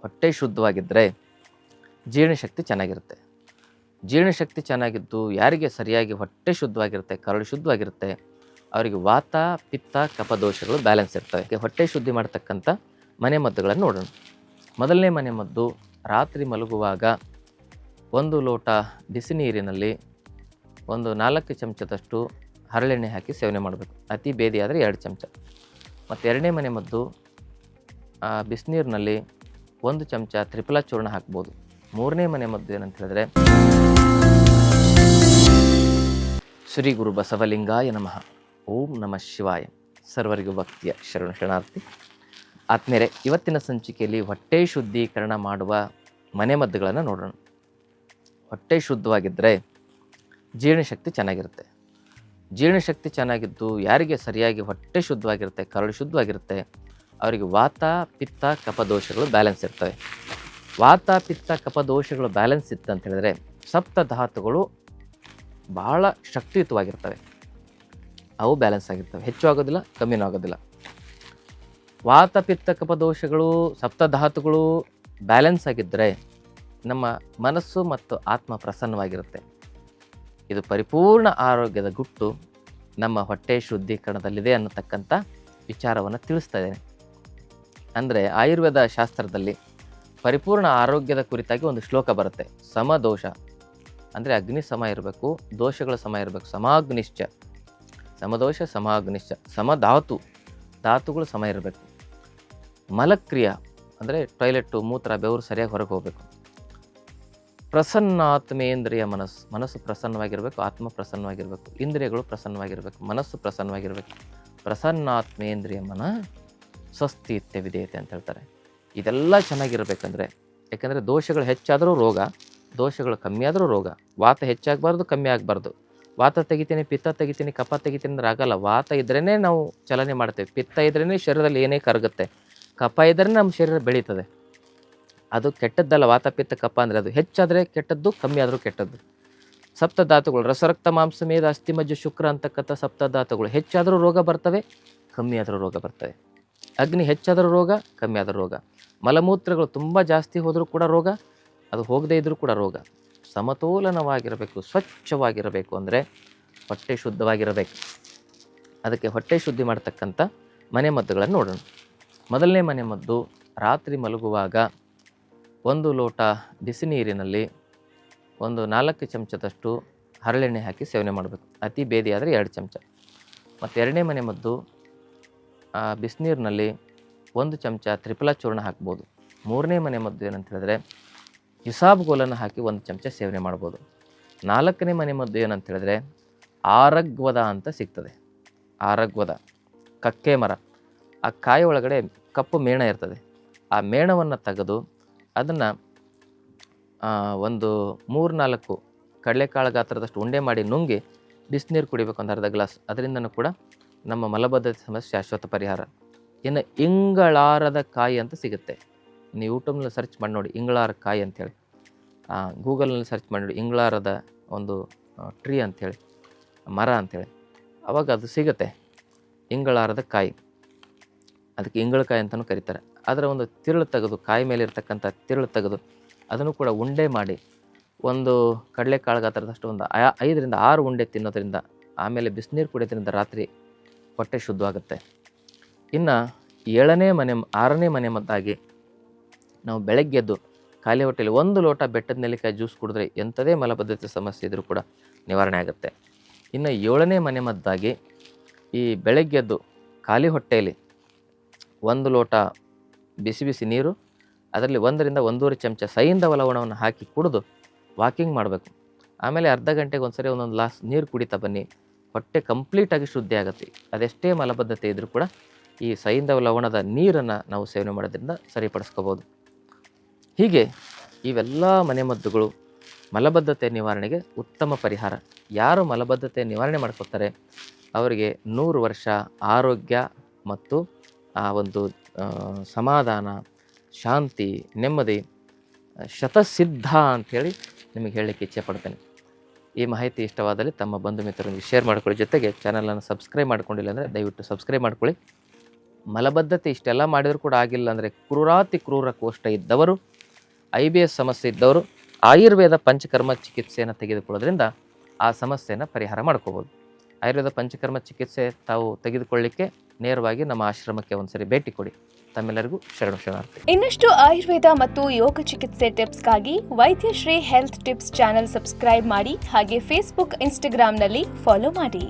ಹೊಟ್ಟೆ ಶುದ್ಧವಾಗಿದ್ದರೆ ಜೀರ್ಣಶಕ್ತಿ ಚೆನ್ನಾಗಿರುತ್ತೆ. ಜೀರ್ಣಶಕ್ತಿ ಚೆನ್ನಾಗಿದ್ದು ಯಾರಿಗೆ ಸರಿಯಾಗಿ ಹೊಟ್ಟೆ ಶುದ್ಧವಾಗಿರುತ್ತೆ, ಕರಳು ಶುದ್ಧವಾಗಿರುತ್ತೆ, ಅವರಿಗೆ ವಾತ ಪಿತ್ತ ಕಫ ದೋಷಗಳು ಬ್ಯಾಲೆನ್ಸ್ ಇರ್ತವೆ. ಹೊಟ್ಟೆ ಶುದ್ಧಿ ಮಾಡ್ತಕ್ಕಂಥ ಮನೆಮದ್ದುಗಳನ್ನು ನೋಡೋಣ. ಮೊದಲನೇ ಮನೆಮದ್ದು, ರಾತ್ರಿ ಮಲಗುವಾಗ 1 ಲೋಟ ಬಿಸಿ ನೀರಿನಲ್ಲಿ 4 ಚಮಚದಷ್ಟು ಹರಳೆಣ್ಣೆ ಹಾಕಿ ಸೇವನೆ ಮಾಡಬೇಕು. ಅತಿ ಬೇದಿ ಆದರೆ 2 ಚಮಚ. ಮತ್ತು ಎರಡನೇ ಮನೆಮದ್ದು, ಬಿಸಿನೀರಿನಲ್ಲಿ 1 ಚಮಚ ತ್ರಿಫಲ ಚೂರ್ಣ ಹಾಕ್ಬೋದು. ಮೂರನೇ ಮನೆಮದ್ದು ಏನಂತ ಹೇಳಿದ್ರೆ, ಶ್ರೀ ಗುರು ಬಸವಲಿಂಗಾಯ ನಮಃ. ಓಂ ನಮಃ ಶಿವಾಯ. ಸರ್ವರಿಗೂ ಭಕ್ತಿಯ ಶರಣಾರ್ಥಿ. ಆತ್ಮೇಲೆ ಇವತ್ತಿನ ಸಂಚಿಕೆಯಲ್ಲಿ ಹೊಟ್ಟೆ ಶುದ್ಧೀಕರಣ ಮಾಡುವ ಮನೆಮದ್ದುಗಳನ್ನು ನೋಡೋಣ. ಹೊಟ್ಟೆ ಶುದ್ಧವಾಗಿದ್ದರೆ ಜೀರ್ಣಶಕ್ತಿ ಚೆನ್ನಾಗಿರುತ್ತೆ. ಜೀರ್ಣಶಕ್ತಿ ಚೆನ್ನಾಗಿದ್ದು ಯಾರಿಗೆ ಸರಿಯಾಗಿ ಹೊಟ್ಟೆ ಶುದ್ಧವಾಗಿರುತ್ತೆ, ಕರಳು ಶುದ್ಧವಾಗಿರುತ್ತೆ, ಅವರಿಗೆ ವಾತ ಪಿತ್ತ ಕಫ ದೋಷಗಳು ಬ್ಯಾಲೆನ್ಸ್ ಇರ್ತವೆ. ವಾತ ಪಿತ್ತ ಕಫ ದೋಷಗಳು ಬ್ಯಾಲೆನ್ಸ್ ಇತ್ತು ಅಂತ ಹೇಳಿದ್ರೆ ಸಪ್ತ ಧಾತುಗಳು ಬಹಳ ಶಕ್ತಿಯುತವಾಗಿರ್ತವೆ. ಅವು ಬ್ಯಾಲೆನ್ಸ್ ಆಗಿರ್ತವೆ, ಹೆಚ್ಚು ಆಗೋದಿಲ್ಲ, ಕಮ್ಮಿನೂ ಆಗೋದಿಲ್ಲ. ವಾತ ಪಿತ್ತ ಕಫ ದೋಷಗಳು ಸಪ್ತಧಾತುಗಳು ಬ್ಯಾಲೆನ್ಸ್ ಆಗಿದ್ದರೆ ನಮ್ಮ ಮನಸ್ಸು ಮತ್ತು ಆತ್ಮ ಪ್ರಸನ್ನವಾಗಿರುತ್ತೆ. ಇದು ಪರಿಪೂರ್ಣ ಆರೋಗ್ಯದ ಗುಟ್ಟು ನಮ್ಮ ಹೊಟ್ಟೆ ಶುದ್ಧೀಕರಣದಲ್ಲಿದೆ ಅನ್ನತಕ್ಕಂಥ ವಿಚಾರವನ್ನು ತಿಳಿಸ್ತಾ ಇದ್ದೇನೆ. ಅಂದರೆ ಆಯುರ್ವೇದ ಶಾಸ್ತ್ರದಲ್ಲಿ ಪರಿಪೂರ್ಣ ಆರೋಗ್ಯದ ಕುರಿತಾಗಿ ಒಂದು ಶ್ಲೋಕ ಬರುತ್ತೆ. ಸಮದೋಷ ಅಂದರೆ ಅಗ್ನಿ ಸಮ ಇರಬೇಕು, ದೋಷಗಳ ಸಮ ಇರಬೇಕು. ಸಮಾಗ್ನಿಶ್ಚ, ಸಮದೋಷ ಸಮಾಗ್ನಿಶ್ಚ, ಧಾತುಗಳು ಸಮ ಇರಬೇಕು. ಮಲಕ್ರಿಯ ಅಂದರೆ ಟಾಯ್ಲೆಟ್ಟು ಮೂತ್ರ ಬೆವರು ಸರಿಯಾಗಿ ಹೊರಗೆ ಹೋಗಬೇಕು. ಪ್ರಸನ್ನಾತ್ಮೇಂದ್ರಿಯ ಮನಸ್ಸು ಪ್ರಸನ್ನವಾಗಿರಬೇಕು, ಆತ್ಮ ಪ್ರಸನ್ನವಾಗಿರಬೇಕು, ಇಂದ್ರಿಯಗಳು ಪ್ರಸನ್ನವಾಗಿರಬೇಕು, ಮನಸ್ಸು ಪ್ರಸನ್ನವಾಗಿರಬೇಕು. ಪ್ರಸನ್ನಾತ್ಮೇಂದ್ರಿಯ ಮನ ಸ್ವಸ್ಥಿತ್ಯ ವಿಧೇಯತೆ ಅಂತ ಹೇಳ್ತಾರೆ. ಇದೆಲ್ಲ ಚೆನ್ನಾಗಿರ್ಬೇಕಂದ್ರೆ, ಯಾಕಂದರೆ ದೋಷಗಳು ಹೆಚ್ಚಾದರೂ ರೋಗ, ದೋಷಗಳು ಕಮ್ಮಿ ಆದರೂ ರೋಗ. ವಾತ ಹೆಚ್ಚಾಗಬಾರ್ದು, ಕಮ್ಮಿ ಆಗಬಾರ್ದು. ವಾತ ತೆಗಿತೀನಿ, ಪಿತ್ತ ತೆಗಿತೀನಿ, ಕಫ ತೆಗಿತೀನಿ ಅಂದ್ರೆ ಆಗಲ್ಲ. ವಾತ ಇದ್ರೇ ನಾವು ಚಲನೆ ಮಾಡ್ತೇವೆ, ಪಿತ್ತ ಇದ್ರೇ ಶರೀರದಲ್ಲಿ ಏನೇ ಕರಗುತ್ತೆ, ಕಫ ಇದ್ರೇ ನಮ್ಮ ಶರೀರ ಬೆಳೀತದೆ. ಅದು ಕೆಟ್ಟದ್ದಲ್ಲ. ವಾತ ಪಿತ್ತ ಕಫ ಅಂದರೆ ಅದು ಹೆಚ್ಚಾದರೆ ಕೆಟ್ಟದ್ದು, ಕಮ್ಮಿ ಆದರೂ ಕೆಟ್ಟದ್ದು. ಸಪ್ತಧಾತುಗಳು ರಸರಕ್ತ ಮಾಂಸ ಮೇದ ಅಸ್ಥಿ ಮಜ್ಜು ಶುಕ್ರ ಅಂತಕ್ಕಂಥ ಸಪ್ತಧಾತುಗಳು ಹೆಚ್ಚಾದರೂ ರೋಗ ಬರ್ತವೆ, ಕಮ್ಮಿ ಆದರೂ ರೋಗ ಬರ್ತವೆ. ಅಗ್ನಿ ಹೆಚ್ಚಾದರೂ ರೋಗ, ಕಮ್ಮಿ ಆದರೂ ರೋಗ. ಮಲಮೂತ್ರಗಳು ತುಂಬ ಜಾಸ್ತಿ ಹೋದರೂ ಕೂಡ ರೋಗ, ಅದು ಹೋಗದೇ ಇದ್ದರೂ ಕೂಡ ರೋಗ. ಸಮತೋಲನವಾಗಿರಬೇಕು, ಸ್ವಚ್ಛವಾಗಿರಬೇಕು ಅಂದರೆ ಹೊಟ್ಟೆ ಶುದ್ಧವಾಗಿರಬೇಕು. ಅದಕ್ಕೆ ಹೊಟ್ಟೆ ಶುದ್ಧಿ ಮಾಡ್ತಕ್ಕಂಥ ಮನೆಮದ್ದುಗಳನ್ನು ನೋಡೋಣ. ಮೊದಲನೇ ಮನೆಮದ್ದು, ರಾತ್ರಿ ಮಲಗುವಾಗ 1 ಲೋಟ ಬಿಸಿ ನೀರಿನಲ್ಲಿ 4 ಚಮಚದಷ್ಟು ಹರಳೆಣ್ಣೆ ಹಾಕಿ ಸೇವನೆ ಮಾಡಬೇಕು. ಅತಿ ಬೇದಿ ಆದರೆ 2 ಚಮಚ. ಮತ್ತು ಎರಡನೇ ಮನೆಮದ್ದು, ಬಿಸಿನೀರಿನಲ್ಲಿ 1 ಚಮಚ ತ್ರಿಫಲ ಚೂರ್ಣ ಹಾಕ್ಬೋದು. ಮೂರನೇ ಮನೆಮದ್ದು ಏನಂತ ಹೇಳಿದ್ರೆ, ಇಸಾಬ್ಗೋಲನ್ನು ಹಾಕಿ 1 ಚಮಚ ಸೇವನೆ ಮಾಡ್ಬೋದು. ನಾಲ್ಕನೇ ಮನೆಮದ್ದು ಏನಂತ ಹೇಳಿದ್ರೆ, ಆರಗ್ವದ ಅಂತ ಸಿಗ್ತದೆ. ಆರಗ್ವದ ಕಕ್ಕೆ ಮರ, ಆ ಕಾಯಿ ಒಳಗಡೆ ಕಪ್ಪು ಮೇಣ ಇರ್ತದೆ. ಆ ಮೇಣವನ್ನು ತೆಗೆದು ಅದನ್ನು ಒಂದು 3-4 ಕಡಲೆಕಾಳು ಗಾತ್ರದಷ್ಟು ಉಂಡೆ ಮಾಡಿ ನುಂಗಿ ಬಿಸಿನೀರು ಕುಡಿಬೇಕು, ಒಂದು ಅರ್ಧ ಗ್ಲಾಸ್. ಅದರಿಂದನೂ ಕೂಡ ನಮ್ಮ ಮಲಬದ್ಧತೆ ಸಮಸ್ಯೆ ಶಾಶ್ವತ ಪರಿಹಾರ. ಇನ್ನು ಇಂಗಳಾರದ ಕಾಯಿ ಅಂತ ಸಿಗುತ್ತೆ. ನೀವು ಯೂಟ್ಯೂಬ್ನಲ್ಲಿ ಸರ್ಚ್ ಮಾಡಿ ನೋಡಿ, ಇಂಗಳಾರ ಕಾಯಿ ಅಂಥೇಳಿ. ಗೂಗಲ್ನಲ್ಲಿ ಸರ್ಚ್ ಮಾಡಿ ನೋಡಿ, ಇಂಗಳಾರದ ಒಂದು ಟ್ರೀ ಅಂಥೇಳಿ, ಮರ ಅಂಥೇಳಿ. ಆವಾಗ ಅದು ಸಿಗುತ್ತೆ, ಇಂಗಳಾರದ ಕಾಯಿ. ಅದಕ್ಕೆ ಇಂಗಳಕಾಯಿ ಅಂತಲೂ ಕರೀತಾರೆ. ಅದರ ಒಂದು ತಿರುಳು ತೆಗೆದು, ಕಾಯಿ ಮೇಲೆ ಇರ್ತಕ್ಕಂಥ ತಿರುಳು ತೆಗೆದು ಅದನ್ನು ಕೂಡ ಉಂಡೆ ಮಾಡಿ ಒಂದು ಕಡಲೆಕಾಳು ಗಾತ್ರದಷ್ಟು ಒಂದು 5-6 ಉಂಡೆ ತಿನ್ನೋದ್ರಿಂದ, ಆಮೇಲೆ ಬಿಸಿನೀರು ಕುಡಿಯೋದ್ರಿಂದ ರಾತ್ರಿ ಹೊಟ್ಟೆ ಶುದ್ಧವಾಗುತ್ತೆ. ಇನ್ನು 6ನೇ ಮನೆಮದ್ದಾಗಿ ನಾವು ಬೆಳಗ್ಗೆ ಎದ್ದು ಖಾಲಿ ಹೊಟ್ಟೆಯಲ್ಲಿ 1 ಲೋಟ ಬೆಟ್ಟದ ನೆಲ್ಲಿಕಾಯಿ ಜ್ಯೂಸ್ ಕುಡಿದ್ರೆ ಎಂಥದೇ ಮಲಬದ್ಧತೆ ಸಮಸ್ಯೆ ಇದ್ದರೂ ಕೂಡ ನಿವಾರಣೆ ಆಗುತ್ತೆ. ಇನ್ನು 7ನೇ ಮನೆಮದ್ದಾಗಿ ಈ ಬೆಳಗ್ಗೆ ಎದ್ದು ಖಾಲಿ ಹೊಟ್ಟೆಯಲ್ಲಿ 1 ಲೋಟ ಬಿಸಿ ಬಿಸಿ ನೀರು, ಅದರಲ್ಲಿ 1-1.5 ಚಮಚ ಸೈಂಧವ ಲವಣವನ್ನು ಹಾಕಿ ಕುಡಿದು ವಾಕಿಂಗ್ ಮಾಡಬೇಕು. ಆಮೇಲೆ ಅರ್ಧ ಗಂಟೆಗೆ ಒಂದ್ಸರಿ ಒಂದೊಂದು ಗ್ಲಾಸ್ ನೀರು ಕುಡಿತಾ ಬನ್ನಿ. ಹೊಟ್ಟೆ ಕಂಪ್ಲೀಟಾಗಿ ಶುದ್ಧಿ ಆಗುತ್ತೆ. ಅದೆಷ್ಟೇ ಮಲಬದ್ಧತೆ ಇದ್ದರೂ ಕೂಡ ಈ ಸೈಂಧವ ಲವಣದ ನೀರನ್ನು ನಾವು ಸೇವನೆ ಮಾಡೋದ್ರಿಂದ ಸರಿಪಡಿಸ್ಕೋಬೋದು. ಹೀಗೆ ಇವೆಲ್ಲ ಮನೆಮದ್ದುಗಳು ಮಲಬದ್ಧತೆ ನಿವಾರಣೆಗೆ ಉತ್ತಮ ಪರಿಹಾರ. ಯಾರು ಮಲಬದ್ಧತೆ ನಿವಾರಣೆ ಮಾಡ್ಕೋತಾರೆ ಅವರಿಗೆ 100 ವರ್ಷ ಆರೋಗ್ಯ ಮತ್ತು ಆ ಒಂದು ಸಮಾಧಾನ, ಶಾಂತಿ, ನೆಮ್ಮದಿ ಶತಸಿದ್ಧ ಅಂಥೇಳಿ ನಿಮಗೆ ಹೇಳಲಿಕ್ಕೆ ಇಚ್ಛೆ ಪಡ್ತೇನೆ. ಈ ಮಾಹಿತಿ ಇಷ್ಟವಾದಲ್ಲಿ ತಮ್ಮ ಬಂಧು ಮಿತ್ರರೊಂದಿಗೆ ಶೇರ್ ಮಾಡ್ಕೊಳ್ಳಿ. ಜೊತೆಗೆ ಚಾನಲನ್ನು ಸಬ್ಸ್ಕ್ರೈಬ್ ಮಾಡ್ಕೊಂಡಿಲ್ಲ ಅಂದರೆ ದಯವಿಟ್ಟು ಸಬ್ಸ್ಕ್ರೈಬ್ ಮಾಡ್ಕೊಳ್ಳಿ. ಮಲಬದ್ಧತೆ ಇಷ್ಟೆಲ್ಲ ಮಾಡಿದರೂ ಕೂಡ ಆಗಿಲ್ಲ ಅಂದರೆ ಕ್ರೂರಾತಿ ಕ್ರೂರ ಕೋಷ್ಠ ಇದ್ದವರು, IBS ಸಮಸ್ಯೆ ಇದ್ದವರು ಆಯುರ್ವೇದ ಪಂಚಕರ್ಮ ಚಿಕಿತ್ಸೆಯನ್ನು ತೆಗೆದುಕೊಳ್ಳೋದ್ರಿಂದ ಆ ಸಮಸ್ಯೆಯನ್ನು ಪರಿಹಾರ ಮಾಡ್ಕೋಬೋದು. ಆಯುರ್ವೇದ ಪಂಚಕರ್ಮ ಚಿಕಿತ್ಸೆ ತಾವು ತೆಗೆದುಕೊಳ್ಳಿಕ್ಕೆ ನೇರವಾಗಿ ನಮ್ಮ ಆಶ್ರಮಕ್ಕೆ ಒಂದ್ಸರಿ ಭೇಟಿ ಕೊಡಿ. ತಮ್ಮೆಲ್ಲರಿಗೂ ಶರಣಾರ್ಥಿ. ಇನ್ನಷ್ಟು ಆಯುರ್ವೇದ ಮತ್ತು ಯೋಗ ಚಿಕಿತ್ಸೆ ಟಿಪ್ಸ್ಗಾಗಿ Vaidyashree health tips channel subscribe ಮಾಡಿ, ಹಾಗೆ ಫೇಸ್ಬುಕ್, ಇನ್ಸ್ಟಾಗ್ರಾಂನಲ್ಲಿ ಫಾಲೋ ಮಾಡಿ.